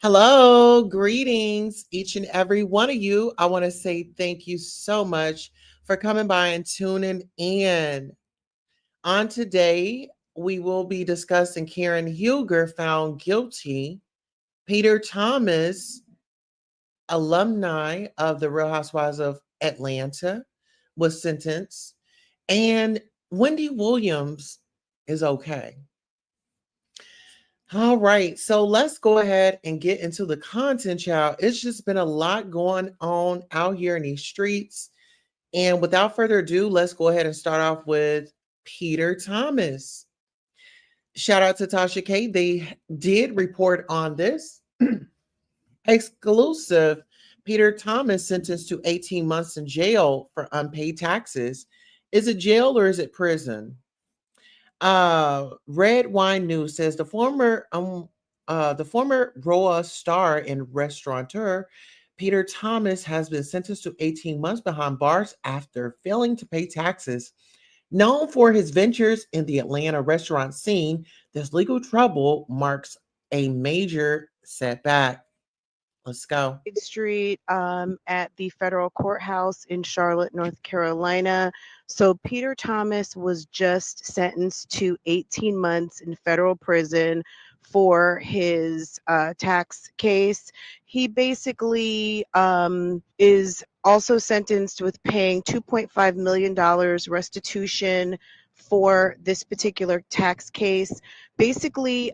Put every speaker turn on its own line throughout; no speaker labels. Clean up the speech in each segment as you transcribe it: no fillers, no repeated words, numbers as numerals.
Hello, greetings, each and every one of you. I want to say thank you so much for coming by and tuning in. On today, we will be discussing Karen Huger found guilty, Peter Thomas, alumni of the Real Housewives of Atlanta, was sentenced, and Wendy Williams is okay. All right, so let's go ahead and get into the content, y'all. It's just been a lot going on out here in these streets. And without further ado, let's go ahead and start off with Peter Thomas. Shout out to Tasha K. They did report on this. Exclusive. Peter Thomas sentenced to 18 months in jail for unpaid taxes. Is it jail or is it prison? Red Wine News says the former Roa star and restaurateur Peter Thomas has been sentenced to 18 months behind bars after failing to pay taxes. Known for his ventures in the Atlanta restaurant scene, this legal trouble marks a major setback. Let's go.
Street at the federal courthouse in Charlotte, North Carolina. So Peter Thomas was just sentenced to 18 months in federal prison for his tax case. He basically is also sentenced with paying $2.5 million restitution for this particular tax case. Basically,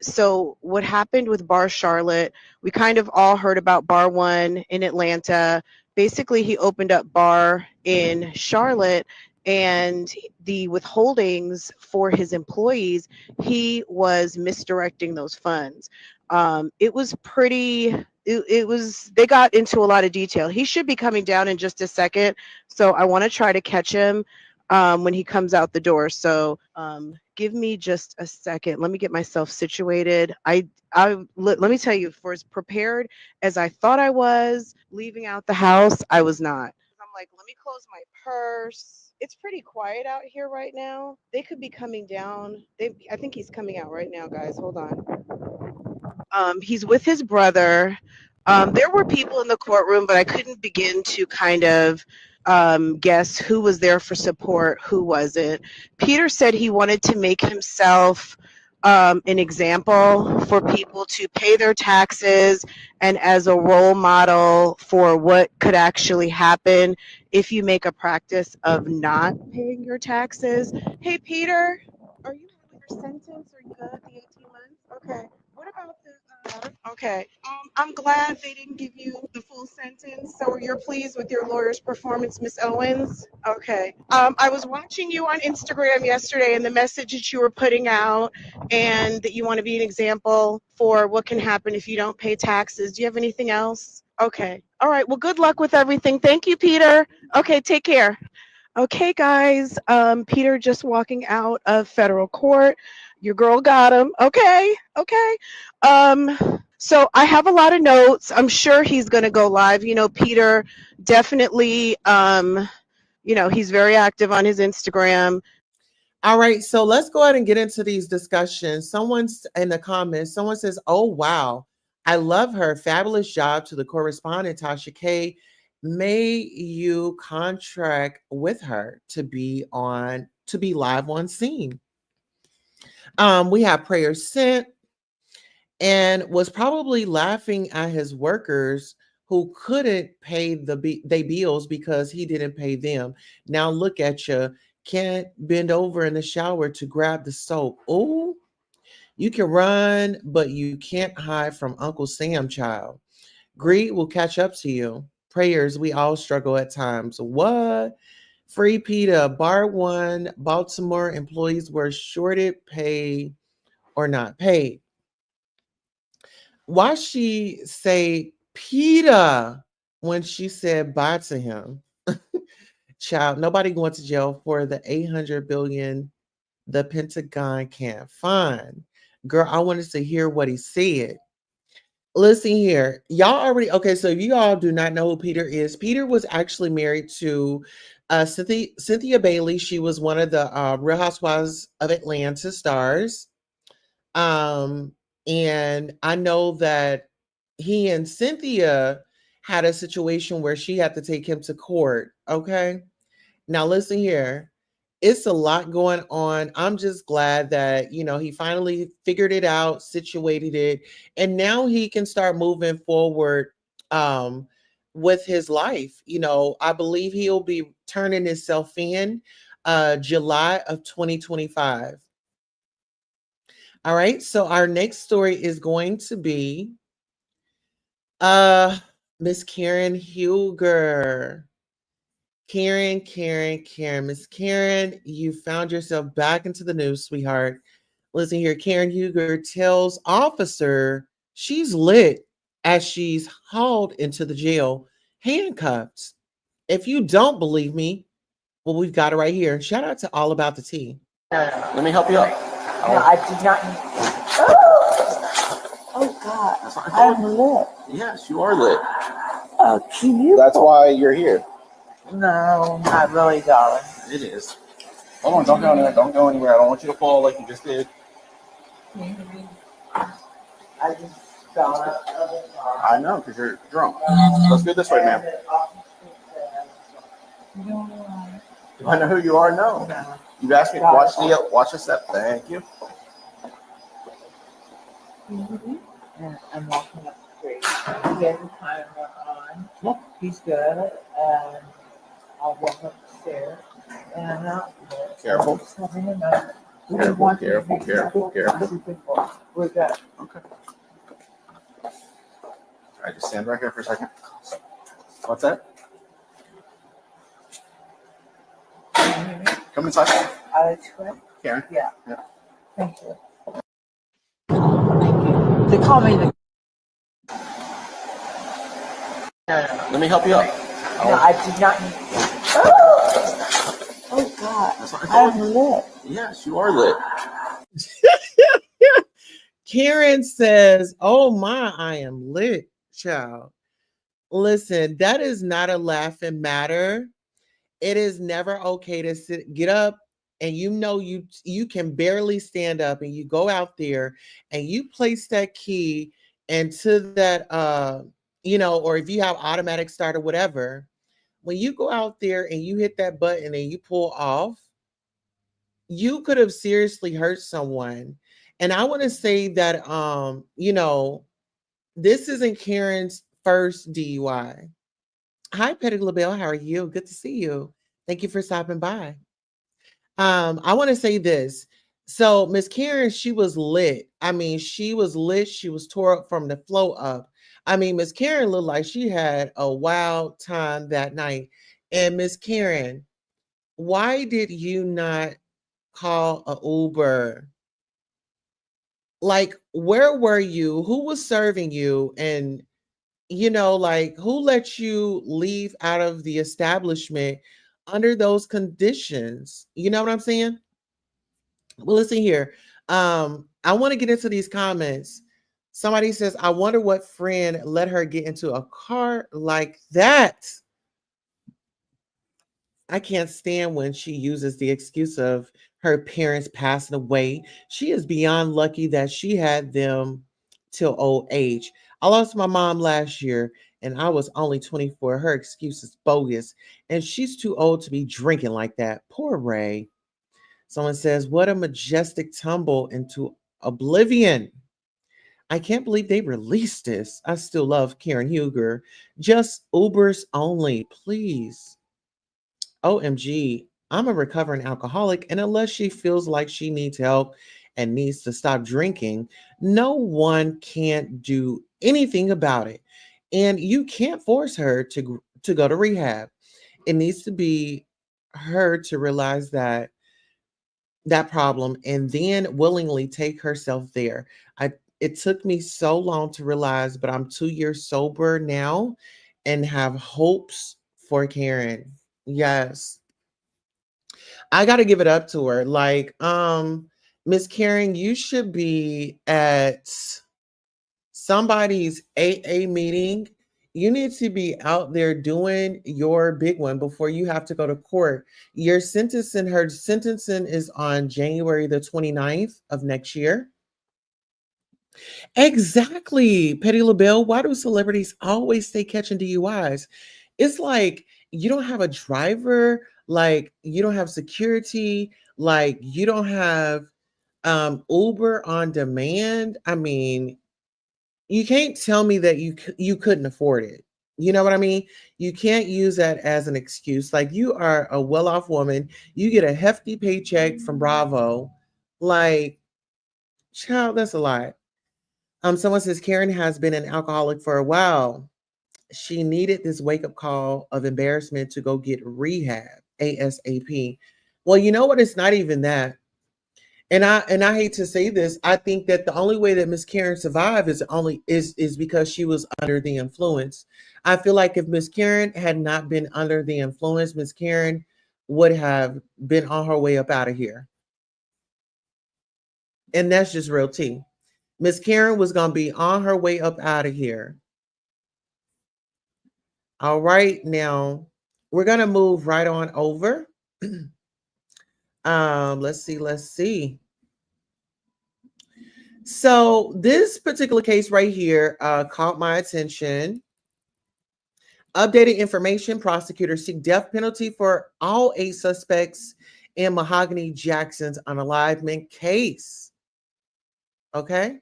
so what happened with Bar Charlotte, we kind of all heard about Bar One in Atlanta. Basically, he opened up Bar in Charlotte, and the withholdings for his employees, he was misdirecting those funds. It was pretty, it was, they got into a lot of detail. He should be coming down in just a second, so I want to try to catch him when he comes out the door. So give me just a second. Let me get myself situated. Let me tell you, for as prepared as I thought I was leaving out the house, I was not. I'm like, let me close my purse. It's pretty quiet out here right now. They could be coming down. I think he's coming out right now, guys. Hold on. He's with his brother. There were people in the courtroom, but I couldn't begin to kind of guess who was there for support, who wasn't. Peter said he wanted to make himself an example for people to pay their taxes and as a role model for what could actually happen if you make a practice of not paying your taxes. Hey, Peter, are you on your sentence? Are you good? The 18 months? Okay. What about the okay. I'm glad they didn't give you the full sentence. So you're pleased with your lawyer's performance, Miss Owens? Okay. I was watching you on Instagram yesterday and the message that you were putting out, and that you want to be an example for what can happen if you don't pay taxes. Do you have anything else? Okay. All right. Well, good luck with everything. Thank you, Peter. Okay. Take care. Okay, guys. Peter just walking out of federal court. Your girl got him. Okay. Okay. So I have a lot of notes. I'm sure he's going to go live. You know, Peter definitely, he's very active on his Instagram.
All right, so let's go ahead and get into these discussions. Someone's in the comments, someone says, "Oh, wow, I love her. Fabulous job to the correspondent, Tasha K. May you contract with her to be live on scene." We have prayers sent and was probably laughing at his workers who couldn't pay they bills because he didn't pay them. Now look at you, can't bend over in the shower to grab the soap. Oh, you can run, but you can't hide from Uncle Sam, child. Greed will catch up to you. Prayers, we all struggle at times. What? Free Peter, Bar One, Baltimore employees were shorted pay or not paid. Why she say Peter when she said bye to him? Child, nobody going to jail for the 800 billion the Pentagon can't find. Girl, I wanted to hear what he said. Listen here. Y'all already okay, so if you all do not know who Peter is, Peter was actually married to Cynthia Bailey. She was one of the Real Housewives of Atlanta stars. Um, and I know that he and Cynthia had a situation where she had to take him to court. Okay. Now, listen here. It's a lot going on. I'm just glad that, he finally figured it out, situated it, and now he can start moving forward um, with his life. I believe he'll be turning himself in July of 2025. All right. So our next story is going to be uh Miss Karen Huger. Karen. Miss Karen, you found yourself back into the news, sweetheart. Listen here, Karen Huger tells officer she's lit as she's hauled into the jail, handcuffed. If you don't believe me, well, we've got it right here. Shout out to All About the Tea.
Let me help you up.
No, I did not. Oh God, I'm lit.
Yes, you are lit.
Oh, can you?
That's why you're here.
No, not really, darling.
It is. Hold on, don't go anywhere. Don't go anywhere. I don't want you to fall like you just did.
I just fell out of the car.
I know, because you're drunk. Let's go this way, ma'am. Do I know who you are? No. You asked me to watch the step. Thank you.
And I'm walking up the street. He has a timer on. He's good. And I'll walk up the stairs. And I'm out there.
Careful.
Just having a moment.
Careful.
We're good.
Okay. All right, just stand right here for a second. What's that? Come inside. Karen?
Yeah. Thank you. They call me the.
Let me help you up.
No, I did not. Oh God, I'm lit.
Yes, you are lit.
Karen says, "Oh my, I am lit, child." Listen, that is not a laughing matter. It is never okay to get up and you can barely stand up and you go out there and you place that key into that or if you have automatic start or whatever, when you go out there and you hit that button and you pull off, you could have seriously hurt someone. And I want to say that this isn't Karen's first DUI. Hi, Petty LaBelle. How are you? Good to see you. Thank you for stopping by. I want to say this. So Miss Karen, she was lit. I mean, she was lit. She was tore up from the flow up. I mean, Miss Karen looked like she had a wild time that night. And Miss Karen, why did you not call a Uber? Like, where were you? Who was serving you? And like, who let you leave out of the establishment under those conditions? You know what I'm saying? Well, listen here. I want to get into these comments. Somebody says, I wonder what friend let her get into a car like that. I can't stand when she uses the excuse of her parents passing away. She is beyond lucky that she had them till old age. I lost my mom last year and I was only 24. Her excuse is bogus and she's too old to be drinking like that. Poor Ray. Someone says, what a majestic tumble into oblivion. I can't believe they released this. I still love Karen Huger. Just Ubers only, please. OMG, I'm a recovering alcoholic, and unless she feels like she needs help and needs to stop drinking, no one can do anything about it. And you can't force her to go to rehab. It needs to be her to realize that problem and then willingly take herself there. It took me so long to realize, but I'm 2 years sober now and have hopes for Karen. Yes. I got to give it up to her. Like, Miss Karen, you should be at somebody's AA meeting. You need to be out there doing your big one before you have to go to court. Her sentencing is on January the 29th of next year. Exactly, Petty LaBelle. Why do celebrities always stay catching DUIs? It's like you don't have a driver, like you don't have security, like you don't have Uber on demand. I mean, you can't tell me that you couldn't afford it. You know what I mean? You can't use that as an excuse. Like you are a well-off woman, you get a hefty paycheck from Bravo. Like, child, that's a lot. Someone says Karen has been an alcoholic for a while. She needed this wake-up call of embarrassment to go get rehab ASAP. Well, you know what? It's not even that. And I hate to say this. I think that the only way that Miss Karen survived is because she was under the influence. I feel like if Miss Karen had not been under the influence, Miss Karen would have been on her way up out of here. And that's just real tea. Miss Karen was going to be on her way up out of here. All right, now we're going to move right on over. Let's see. So this particular case right here caught my attention. Updated information, prosecutors seek death penalty for all 8 suspects in Mahogany Jackson's unalivement case. Okay.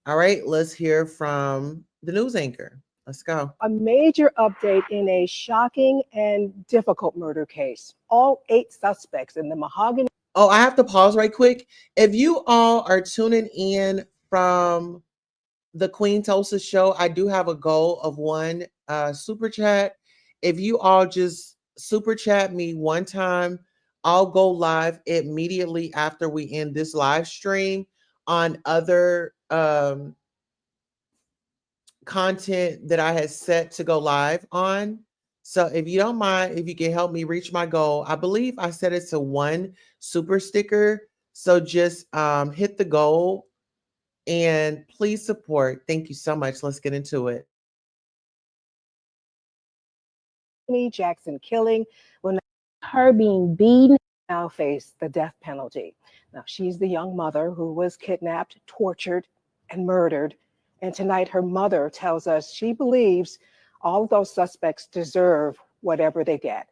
All right, let's hear from the news anchor. Let's go.
A major update in a shocking and difficult murder case. All 8 suspects in the Mahogany.
Oh, I have to pause right quick. If you all are tuning in from the Queen Tulsa show, I do have a goal of 1 super chat. If you all just super chat me 1 time, I'll go live immediately after we end this live stream on other content that I had set to go live on. So if you don't mind, if you can help me reach my goal, I believe I set it to 1 super sticker. So just hit the goal and please support. Thank you so much. Let's get into it.
Jackson killing, when her being beaten, now face the death penalty. Now, she's the young mother who was kidnapped, tortured, and murdered. And tonight, her mother tells us she believes all of those suspects deserve whatever they get.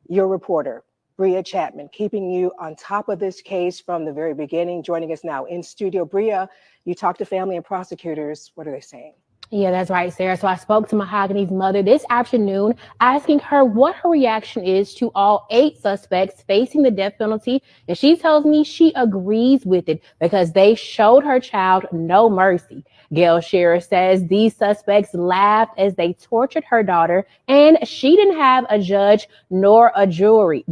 Your reporter, Bria Chapman, keeping you on top of this case from the very beginning, joining us now in studio. Bria, you talked to family and prosecutors. What are they saying?
Yeah, that's right, Sarah. So I spoke to Mahogany's mother this afternoon, asking her what her reaction is to all 8 suspects facing the death penalty. And she tells me she agrees with it because they showed her child no mercy. Gail Shearer says these suspects laughed as they tortured her daughter, and she didn't have a judge nor a jury.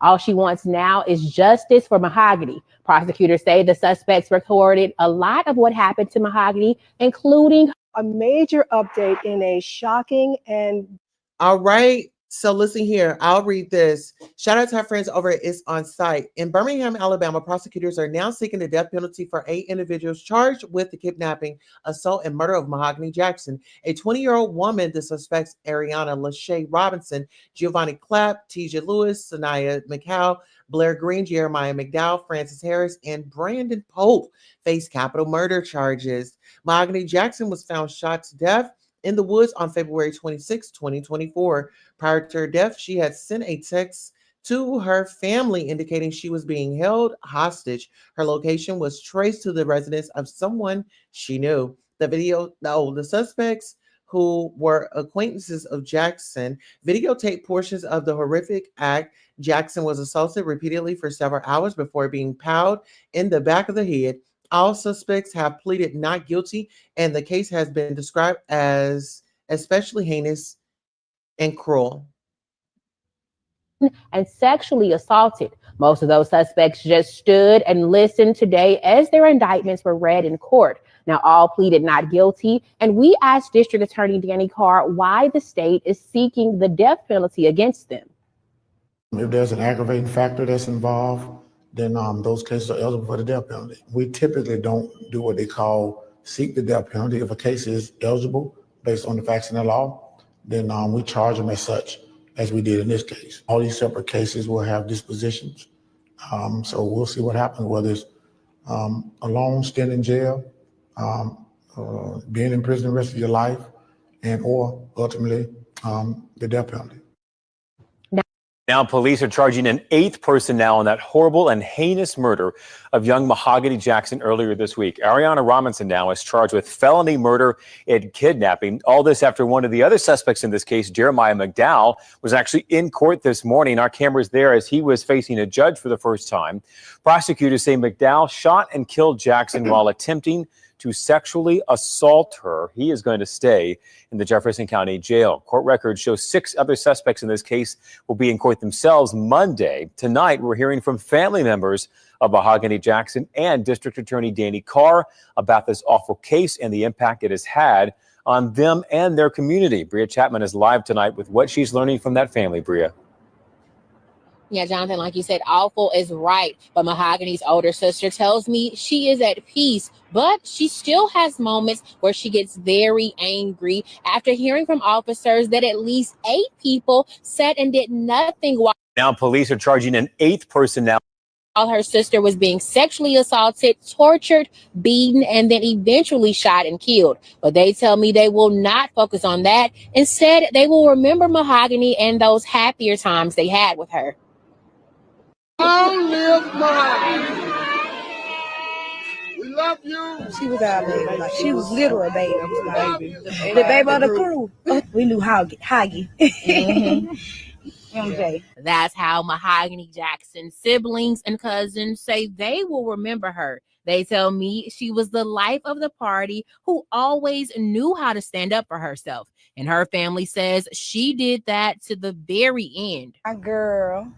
All she wants now is justice for Mahogany. Prosecutors say the suspects recorded a lot of what happened to Mahogany, including
a major update in a shocking and...
All right. So listen here. I'll read this. Shout out to our friends over at It's On Site. In Birmingham, Alabama, prosecutors are now seeking the death penalty for 8 individuals charged with the kidnapping, assault, and murder of Mahogany Jackson, a 20-year-old woman. The suspects Ariana Lachey Robinson, Giovanni Clapp, Teja Lewis, Sanaya McHow, Blair Green, Jeremiah McDowell, Francis Harris, and Brandon Pope face capital murder charges. Mahogany Jackson was found shot to death in the woods on February 26, 2024. Prior to her death, she had sent a text to her family indicating she was being held hostage. Her location was traced to the residence of someone she knew. The suspects, who were acquaintances of Jackson, videotaped portions of the horrific act. Jackson was assaulted repeatedly for several hours before being powed in the back of the head. All suspects have pleaded not guilty, and the case has been described as especially heinous and cruel.
And sexually assaulted. Most of those suspects just stood and listened today as their indictments were read in court. Now, all pleaded not guilty, and we asked District Attorney Danny Carr why the state is seeking the death penalty against them.
If there's an aggravating factor that's involved, then those cases are eligible for the death penalty. We typically don't do what they call seek the death penalty. If a case is eligible based on the facts and the law, then we charge them as such, as we did in this case. All these separate cases will have dispositions. So we'll see what happens, whether it's a long stint in jail, being in prison the rest of your life, and or ultimately the death penalty.
Now, police are charging an 8th person now in that horrible and heinous murder of young Mahogany Jackson earlier this week. Ariana Robinson now is charged with felony murder and kidnapping. All this after one of the other suspects in this case, Jeremiah McDowell, was actually in court this morning. Our camera's there as he was facing a judge for the first time. Prosecutors say McDowell shot and killed Jackson while attempting to sexually assault her. He is going to stay in the Jefferson County Jail. Court records show 6 other suspects in this case will be in court themselves Monday. Tonight, we're hearing from family members of Mahogany Jackson and District Attorney Danny Carr about this awful case and the impact it has had on them and their community. Bria Chapman is live tonight with what she's learning from that family. Bria.
Yeah, Jonathan, like you said, awful is right. But Mahogany's older sister tells me she is at peace, but she still has moments where she gets very angry after hearing from officers that at least 8 people said and did nothing while
Now, police are charging an 8th person now.
While her sister was being sexually assaulted, tortured, beaten, and then eventually shot and killed. But they tell me they will not focus on that. Instead, they will remember Mahogany and those happier times they had with her.
Long live Mahogany. We love you.
She was our baby. Like, she was literal baby. The baby of the crew. We knew Hoggy. MJ.
That's how Mahogany Jackson's siblings and cousins say they will remember her. They tell me she was the life of the party who always knew how to stand up for herself. And her family says she did that to the very end.
My girl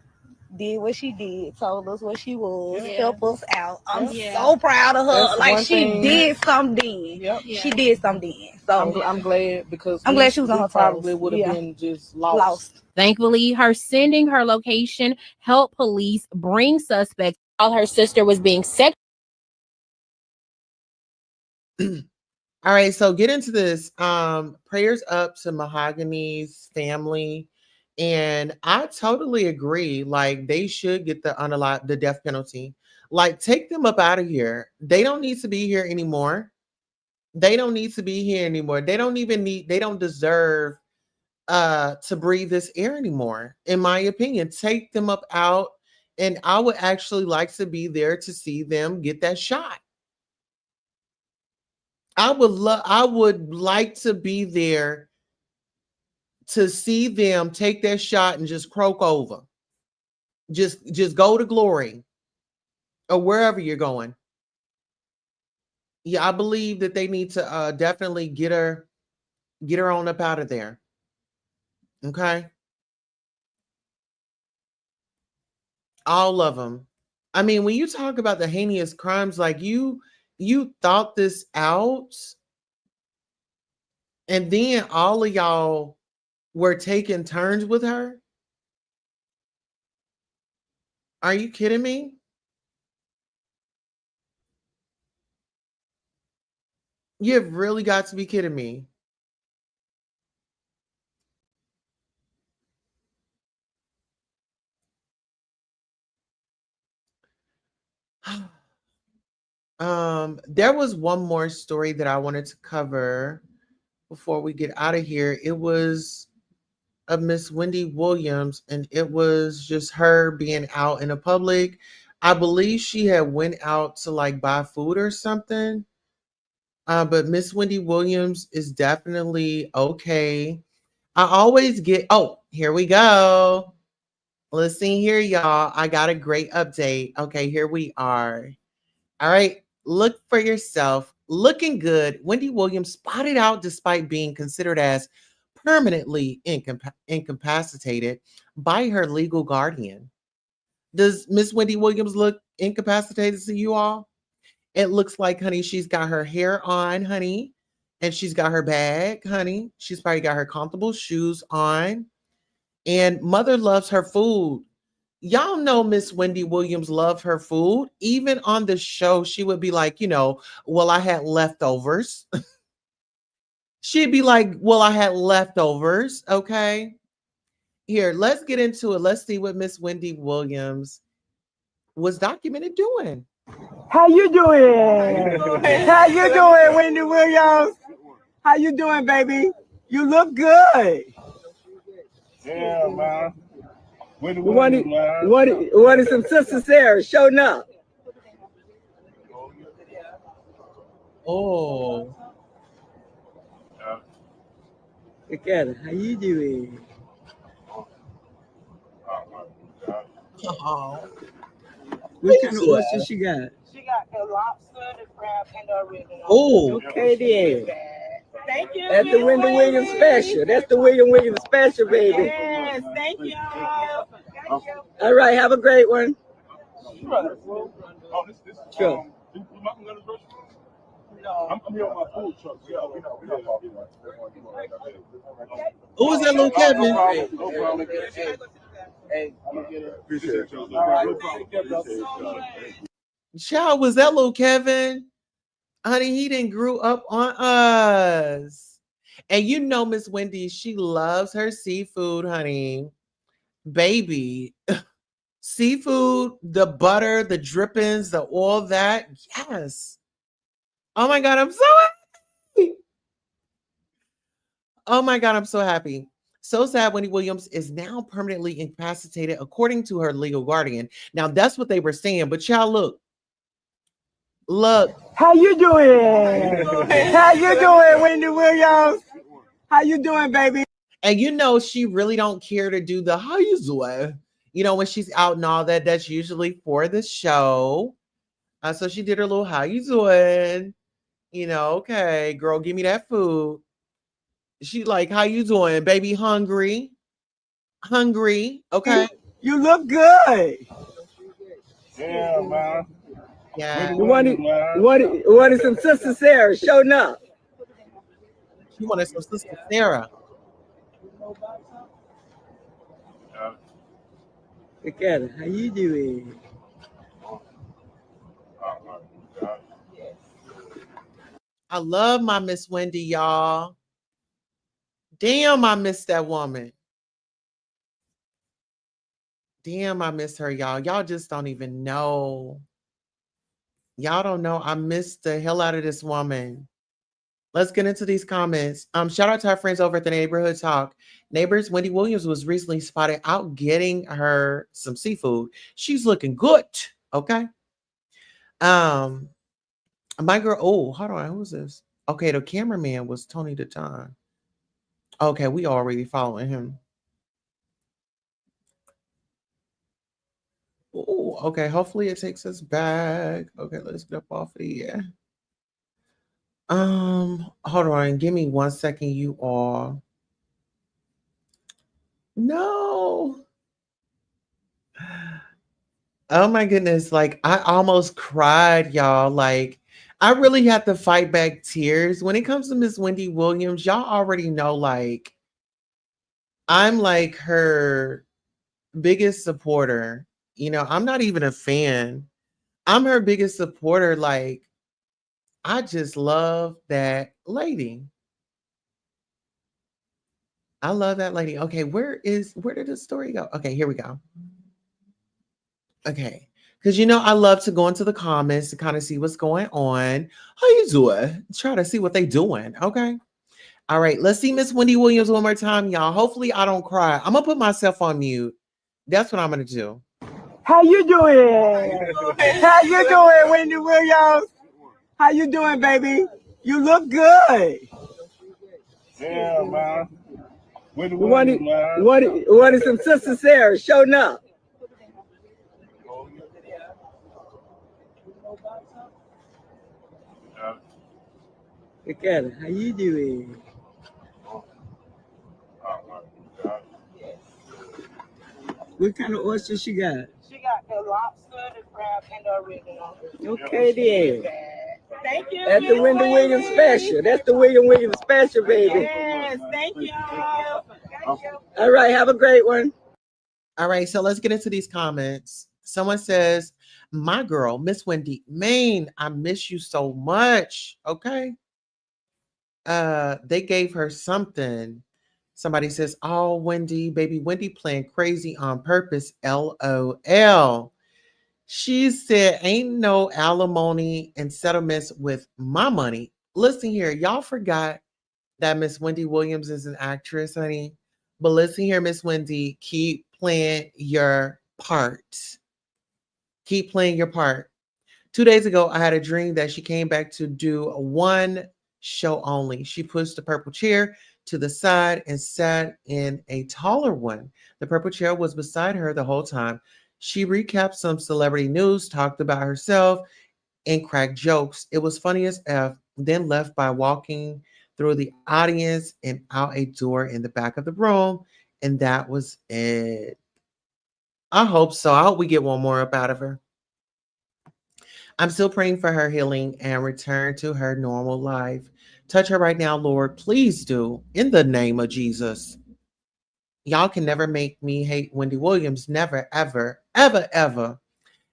did what she did, told us what she was, helped us out. I'm so proud of her.
That's
like she did something.
Yep.
She did something. So
I'm glad because
I'm glad she was on her
probably
toes.
would have been just lost.
Thankfully, her sending her location helped police bring suspects while her sister was being sexually.
All right, so get into this. Prayers up to Mahogany's family. And I totally agree. Like, they should get the death penalty. Like, take them up out of here. They don't need to be here anymore. They don't need to be here anymore. They don't deserve to breathe this air anymore. In my opinion, take them up out, and I would actually like to be there to see them get that shot. I would like to be there to see them take that shot and just croak over. Just go to glory or wherever you're going. Yeah, I believe that they need to definitely get her on up out of there. Okay? All of them. I mean, when you talk about the heinous crimes, like you thought this out, and then all of y'all were taking turns with her. Are you kidding me? You've really got to be kidding me. There was one more story that I wanted to cover before we get out of here. It was of Miss Wendy Williams, and it was just her being out in the public. I believe she had went out to like buy food or something. But Miss Wendy Williams is definitely okay. I always get, oh, here we go. Listen here, y'all. I got a great update. Okay, here we are. All right, look for yourself. Looking good. Wendy Williams spotted out despite being considered as permanently incapacitated by her legal guardian. Does Miss Wendy Williams look incapacitated to you all? It looks like, honey, she's got her hair on, honey, and she's got her bag, honey. She's probably got her comfortable shoes on. And mother loves her food. Y'all know Miss Wendy Williams loved her food. Even on the show, she would be like, well, I had leftovers. She'd be like, well, I had leftovers. Okay. Here, let's get into it. Let's see what Miss Wendy Williams was documented doing.
How you doing? How you doing, Wendy Williams? How you doing, baby? You look good.
Yeah, man. Wendy
We
Williams, man.
wanted some sisters there showing up.
Oh.
Look at her. How you doing?
Oh.
What kind of oyster she got?
She got the lobster, the crab, and the original.
Oh.
Okay, then.
Thank you.
That's the Wendy Williams special. That's the Williams special, baby.
Yes, thank you. Thank you.
All right, have a great one. Sure.
I'm here on my food truck. Yeah, we know.
Who was that little Kevin?
No problem. Hey, I'm gonna get it. Appreciate you. All right.
Child, was that little Kevin? Honey, he didn't grew up on us. And you know Miss Wendy, she loves her seafood, honey. Baby. Seafood, the butter, the drippings, the all that. Yes. Oh my God, I'm so happy. Oh my God, I'm so happy. So sad Wendy Williams is now permanently incapacitated according to her legal guardian. Now that's what they were saying, but y'all look.
How you doing? How you doing, Wendy Williams? How you doing, baby?
And she really don't care to do the how you doing. When she's out and all that, that's usually for the show. So she did her little how you doing? Okay, girl, give me that food. She like, how you doing, baby? Hungry? Okay.
You look good.
Yeah, man.
Yeah.
We wanted some sisters there showing up.
She wanted some sister Sarah.
Look at her. How you doing?
I love my Miss Wendy, y'all. Damn, I miss that woman. Damn, I miss her, y'all. Y'all just don't even know. Y'all don't know. I miss the hell out of this woman. Let's get into these comments. Shout out to our friends over at the Neighborhood Talk. Neighbors, Wendy Williams was recently spotted out getting her some seafood. She's looking good. Okay. Um, my girl. Oh, hold on. Who's this? Okay, the cameraman was Tony the Time. Okay, we already following him. Oh, okay. Hopefully it takes us back. Okay, let's get up off of here. Hold on. Give me 1 second, you all. No. Oh my goodness. Like I almost cried, y'all. Like I really had to fight back tears. When it comes to Miss Wendy Williams, y'all already know, like, I'm like her biggest supporter. You know, I'm not even a fan. I'm her biggest supporter. Like, I just love that lady. I love that lady. Okay, where did the story go? Okay, here we go. Okay. Because I love to go into the comments to kind of see what's going on. How you doing? Try to see what they doing. Okay. All right. Let's see Miss Wendy Williams one more time, y'all. Hopefully I don't cry. I'm gonna put myself on mute. That's what I'm gonna do.
How you doing? How you doing, Wendy Williams? How you doing, baby? You look good.
Yeah, man. Wendy
We
Williams, man.
wanted some Sister Sarah showing up. Look at her. How you doing? What kind of oyster she got?
She got the lobster, the crab, and the original.
Okay, then.
Thank you.
That's the Wendy Williams special. That's the Williams special, baby.
Yes, thank you. Thank you.
All right, have a great one.
All right, so let's get into these comments. Someone says, my girl, Miss Wendy, man, I miss you so much. Okay. They gave her something. Somebody says, oh, Wendy, baby Wendy playing crazy on purpose. LOL. She said, ain't no alimony and settlements with my money. Listen here, y'all forgot that Miss Wendy Williams is an actress, honey. But listen here, Miss Wendy, keep playing your part. Keep playing your part. 2 days ago, I had a dream that she came back to do one show only. She pushed the purple chair to the side and sat in a taller one. The purple chair was beside her the whole time. She recapped some celebrity news, talked about herself, and cracked jokes. It was funny as F, then left by walking through the audience and out a door in the back of the room. And that was it. I hope so. I hope we get one more up out of her. I'm still praying for her healing and return to her normal life. Touch her right now, Lord. Please do. In the name of Jesus. Y'all can never make me hate Wendy Williams. Never, ever, ever, ever.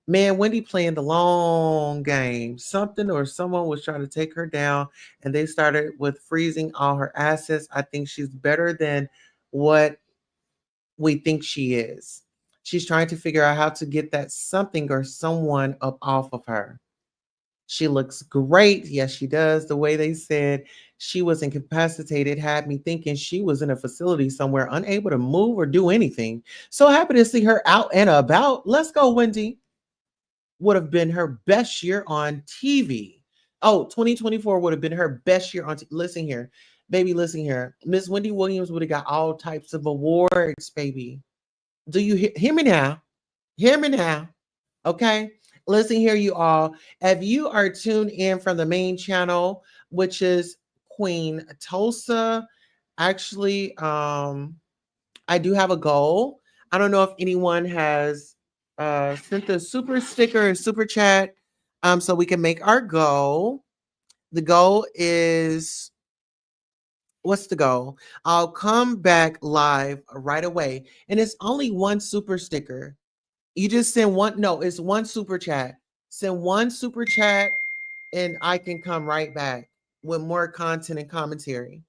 Man, Wendy playing the long game. Something or someone was trying to take her down, and they started with freezing all her assets. I think she's better than what we think she is. She's trying to figure out how to get that something or someone up off of her. She looks great. Yes, she does. The way they said she was incapacitated had me thinking she was in a facility somewhere, unable to move or do anything. So happy to see her out and about. Let's go, Wendy. Would have been her best year on TV. Oh, 2024 would have been her best year on TV. Listen here, baby, listen here. Miss Wendy Williams would have got all types of awards, baby. Do you hear me now? Hear me now. Okay. Listen here, you all. If you are tuned in from the main channel, which is Queen Tulsa, actually, I do have a goal. I don't know if anyone has sent the super sticker or super chat so we can make our goal. The goal is, what's the goal? I'll come back live right away. And it's only one super sticker. You just send one. No, it's one super chat. Send one super chat and I can come right back with more content and commentary.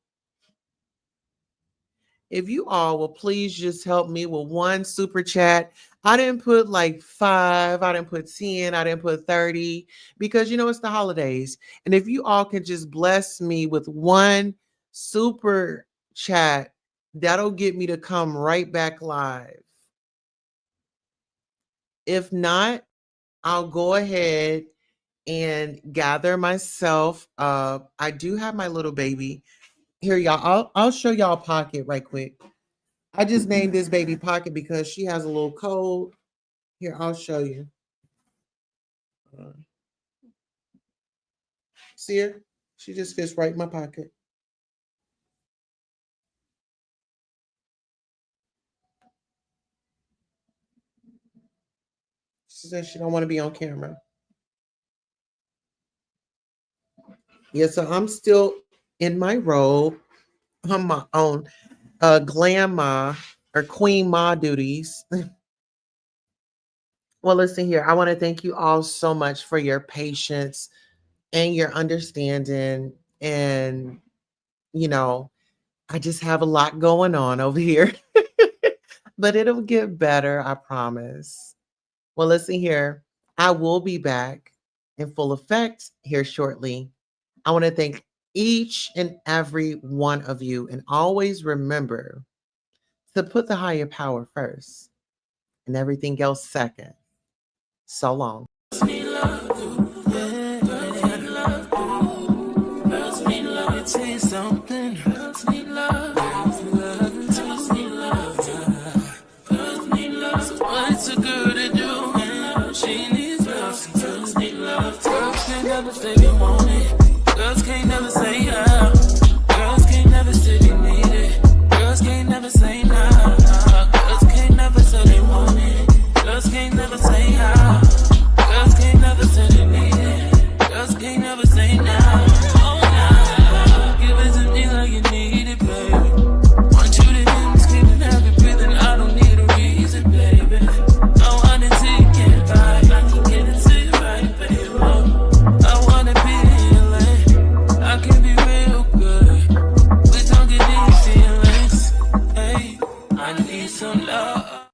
if you all will please just help me with one super chat. I didn't put like 5, I didn't put 10, I didn't put 30 because it's the holidays. And if you all can just bless me with one super chat, that'll get me to come right back live. If not, I'll go ahead and gather myself up. I do have my little baby. Here, y'all. I'll show y'all Pocket right quick. I just named this baby Pocket because she has a little cold. Here, I'll show you. See her? She just fits right in my pocket. She says she don't want to be on camera. Yeah, so I'm still in my role on my own glam ma or queen ma duties. Well, listen here. I want to thank you all so much for your patience and your understanding. And, I just have a lot going on over here, but it'll get better. I promise. Well, listen here. I will be back in full effect here shortly. I want to thank each and every one of you. And always remember to put the higher power first and everything else second. So long.
Girls can't never say how. Girls can't never say they need it. Girls can't never say nah. Girls can't never say they want it. Girls can't never say how. Girls can't never say they need it. Girls can't never say nah. Oh nah. Give it to me like you need it, baby. Want you to hear me screaming, have it breathing. I don't need a reason, baby. I want it till you can't buy. I can get it to you right, baby. I wanna be I can be real good. We don't get these feelings. Hey, I need some love.